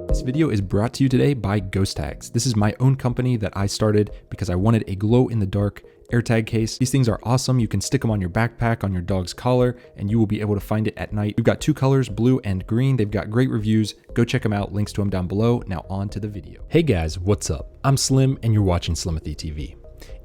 This video is brought to you today by Ghost Tags. This is my own company that I started because I wanted a glow-in-the-dark AirTag case. These things are awesome. You can stick them on your backpack, on your dog's collar, and you will be able to find it at night. We've got two colors, blue and green. They've got great reviews. Go check them out. Links to them down below. Now on to the video. Hey guys, what's up? I'm Slim and you're watching Slimothy TV.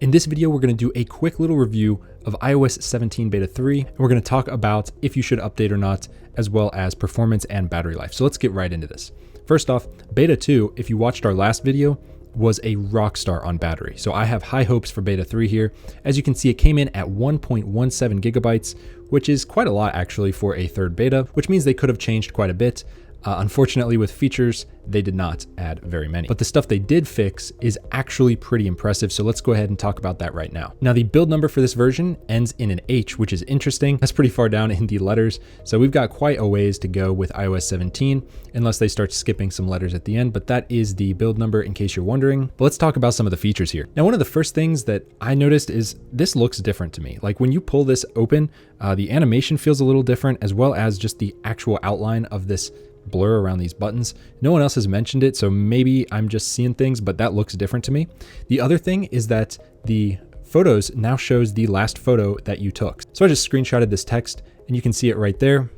In this video, we're going to do a quick little review of iOS 17 Beta 3, and we're going to talk about if you should update or not, as well as performance and battery life. So let's get right into this. First off, Beta 2, if you watched our last video, was a rock star on battery. So I have high hopes for Beta 3 here. As you can see, it came in at 1.17 gigabytes, which is quite a lot actually for a third beta, which means they could have changed quite a bit. Unfortunately, with features, they did not add very many. But the stuff they did fix is actually pretty impressive, so let's go ahead and talk about that right now. Now, the build number for this version ends in an H, which is interesting. That's pretty far down in the letters, so we've got quite a ways to go with iOS 17, unless they start skipping some letters at the end, but that is the build number in case you're wondering. But let's talk about some of the features here. Now, one of the first things that I noticed is this looks different to me. Like when you pull this open, the animation feels a little different, as well as just the actual outline of this blur around these buttons. No one else has mentioned it, so maybe I'm just seeing things, but that looks different to me. The other thing is that the photos now shows the last photo that you took. So I just screenshotted this text and you can see it right there.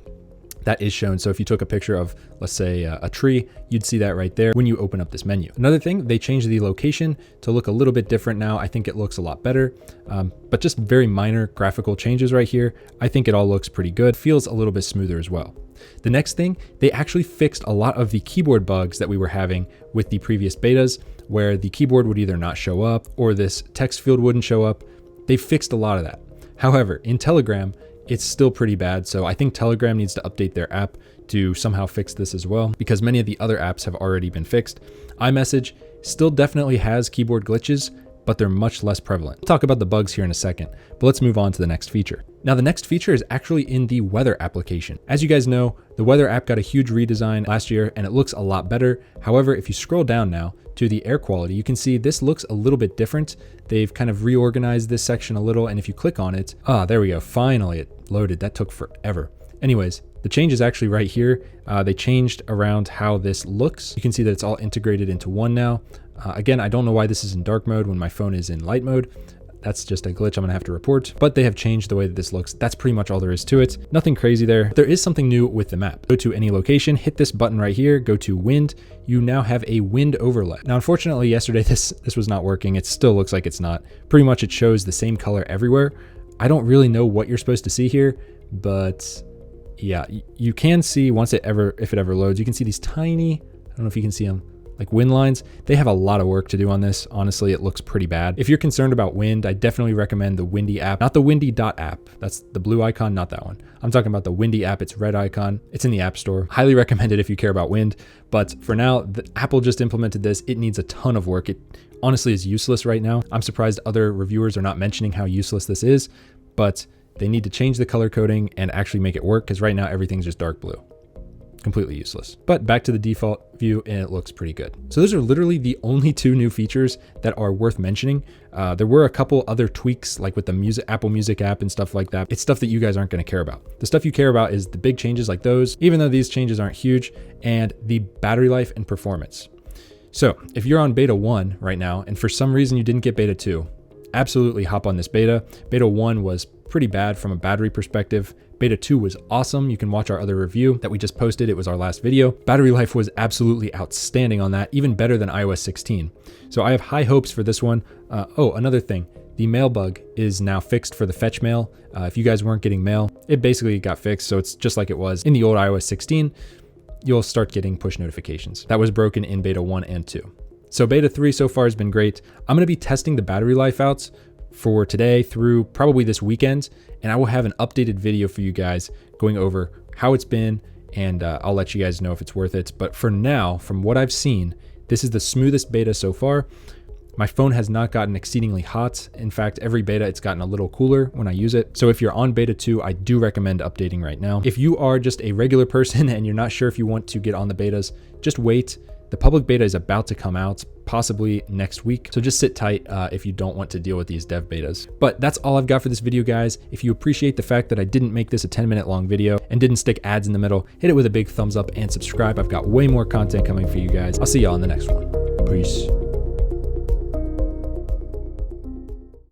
That is shown. So if you took a picture of, let's say, a tree, you'd see that right there when you open up this menu. Another thing, they changed the location to look a little bit different now. I think it looks a lot better, but just very minor graphical changes right here. I think it all looks pretty good. Feels a little bit smoother as well. The next thing, they actually fixed a lot of the keyboard bugs that we were having with the previous betas, where the keyboard would either not show up or this text field wouldn't show up. They fixed a lot of that. However, in Telegram, it's still pretty bad, so I think Telegram needs to update their app to somehow fix this as well, because many of the other apps have already been fixed. iMessage still definitely has keyboard glitches, but they're much less prevalent. We'll talk about the bugs here in a second, but let's move on to the next feature. Now, the next feature is actually in the weather application. As you guys know, the weather app got a huge redesign last year and it looks a lot better. However, if you scroll down now to the air quality, you can see this looks a little bit different. They've kind of reorganized this section a little, and if you click on it, there we go, finally it loaded. That took forever. Anyways, the change is actually right here. They changed around how this looks. You can see that it's all integrated into one now. Again, I don't know why this is in dark mode when my phone is in light mode. That's just a glitch I'm gonna have to report, but they have changed the way that this looks. That's pretty much all there is to it. Nothing crazy there. There is something new with the map. Go to any location, hit this button right here, go to wind. You now have a wind overlay. Now, unfortunately, yesterday this was not working. It still looks like it's not. Pretty much it shows the same color everywhere. I don't really know what you're supposed to see here, but yeah, you can see if it ever loads, you can see these tiny, I don't know if you can see them, like wind lines. They have a lot of work to do on this. Honestly, it looks pretty bad. If you're concerned about wind, I definitely recommend the Windy app, not the Windy.app. That's the blue icon, not that one. I'm talking about the Windy app. It's red icon. It's in the App Store. Highly recommend it if you care about wind. But for now, Apple just implemented this. It needs a ton of work. It honestly is useless right now. I'm surprised other reviewers are not mentioning how useless this is, but they need to change the color coding and actually make it work, because right now everything's just dark blue. Completely useless. But back to the default view, and it looks pretty good. So those are literally the only two new features that are worth mentioning. There were a couple other tweaks, like with the Apple Music app and stuff like that. It's stuff that you guys aren't going to care about. The stuff you care about is the big changes like those, even though these changes aren't huge, and the battery life and performance. So if you're on beta 1 right now, and for some reason you didn't get beta 2, absolutely hop on this beta. Beta 1 was pretty bad from a battery perspective. Beta 2 was awesome. You can watch our other review that we just posted. It was our last video. Battery life was absolutely outstanding on that, even better than iOS 16. So I have high hopes for this one. Another thing, the mail bug is now fixed for the fetch mail. If you guys weren't getting mail, it basically got fixed. So it's just like it was in the old iOS 16. You'll start getting push notifications. That was broken in beta 1 and 2. So beta 3 so far has been great. I'm going to be testing the battery life outs for today through probably this weekend, and I will have an updated video for you guys going over how it's been, and I'll let you guys know if it's worth it. But for now, from what I've seen, this is the smoothest beta so far. My phone has not gotten exceedingly hot. In fact, every beta it's gotten a little cooler when I use it. So if you're on beta 2, I do recommend updating right now. If you are just a regular person and you're not sure if you want to get on the betas, just wait. The public beta is about to come out, possibly next week, so just sit tight if you don't want to deal with these dev betas. But that's all I've got for this video, guys. If you appreciate the fact that I didn't make this a 10-minute long video and didn't stick ads in the middle, hit it with a big thumbs up and subscribe. I've got way more content coming for you guys. I'll see y'all in the next one. Peace.